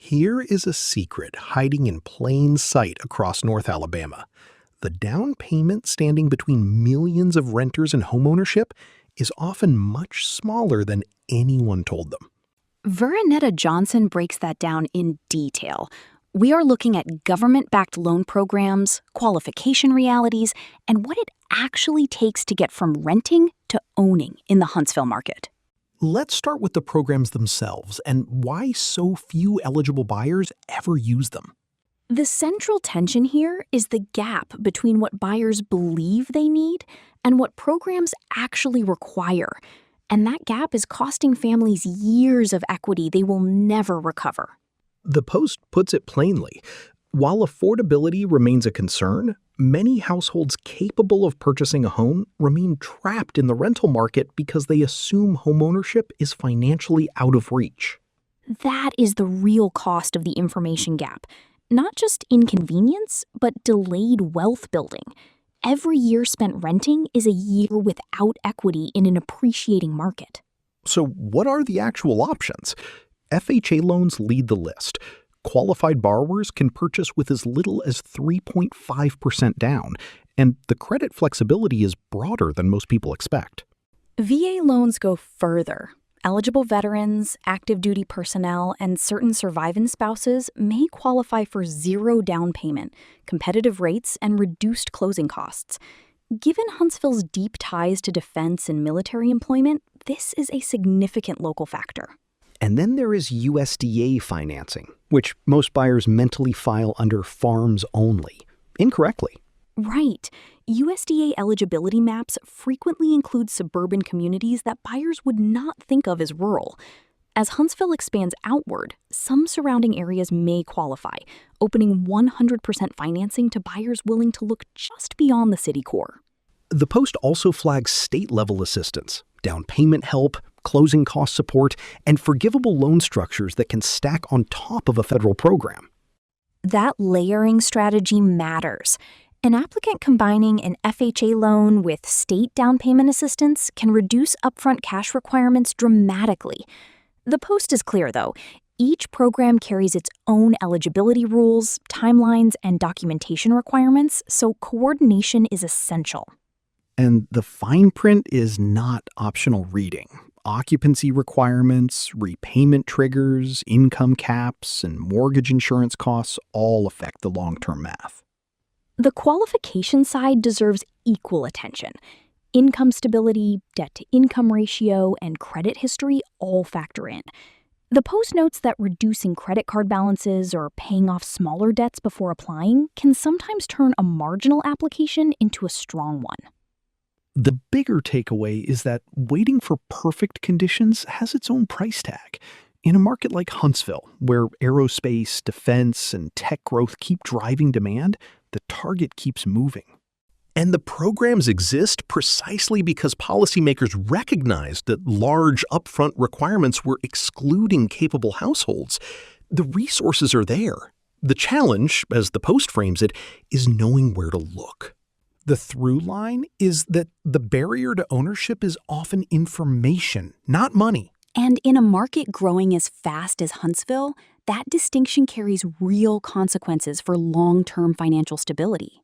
Here is a secret hiding in plain sight across North Alabama. The down payment standing between millions of renters and homeownership is often much smaller than anyone told them. Verenetta Johnson breaks that down in detail. We are looking at government-backed loan programs, qualification realities, and what it actually takes to get from renting to owning in the Huntsville market. Let's start with the programs themselves and why so few eligible buyers ever use them. The central tension here is the gap between what buyers believe they need and what programs actually require. And that gap is costing families years of equity they will never recover. The Post puts it plainly. While affordability remains a concern, many households capable of purchasing a home remain trapped in the rental market because they assume homeownership is financially out of reach. That is the real cost of the information gap. Not just inconvenience, but delayed wealth building. Every year spent renting is a year without equity in an appreciating market. So what are the actual options? FHA loans lead the list. Qualified borrowers can purchase with as little as 3.5% down, and the credit flexibility is broader than most people expect. VA loans go further. Eligible veterans, active duty personnel, and certain surviving spouses may qualify for zero down payment, competitive rates, and reduced closing costs. Given Huntsville's deep ties to defense and military employment, this is a significant local factor. And then there is USDA financing, which most buyers mentally file under farms only, incorrectly. Right. USDA eligibility maps frequently include suburban communities that buyers would not think of as rural. As Huntsville expands outward, some surrounding areas may qualify, opening 100% financing to buyers willing to look just beyond the city core. The Post also flags state-level assistance, down payment help, closing cost support, and forgivable loan structures that can stack on top of a federal program. That layering strategy matters. An applicant combining an FHA loan with state down payment assistance can reduce upfront cash requirements dramatically. The Post is clear, though. Each program carries its own eligibility rules, timelines, and documentation requirements, so coordination is essential. And the fine print is not optional reading. Occupancy requirements, repayment triggers, income caps, and mortgage insurance costs all affect the long-term math. The qualification side deserves equal attention. Income stability, debt-to-income ratio, and credit history all factor in. The Post notes that reducing credit card balances or paying off smaller debts before applying can sometimes turn a marginal application into a strong one. The bigger takeaway is that waiting for perfect conditions has its own price tag. In a market like Huntsville, where aerospace, defense, and tech growth keep driving demand, the target keeps moving. And the programs exist precisely because policymakers recognized that large upfront requirements were excluding capable households. The resources are there. The challenge, as the Post frames it, is knowing where to look. The through line is that the barrier to ownership is often information, not money. And in a market growing as fast as Huntsville, that distinction carries real consequences for long-term financial stability.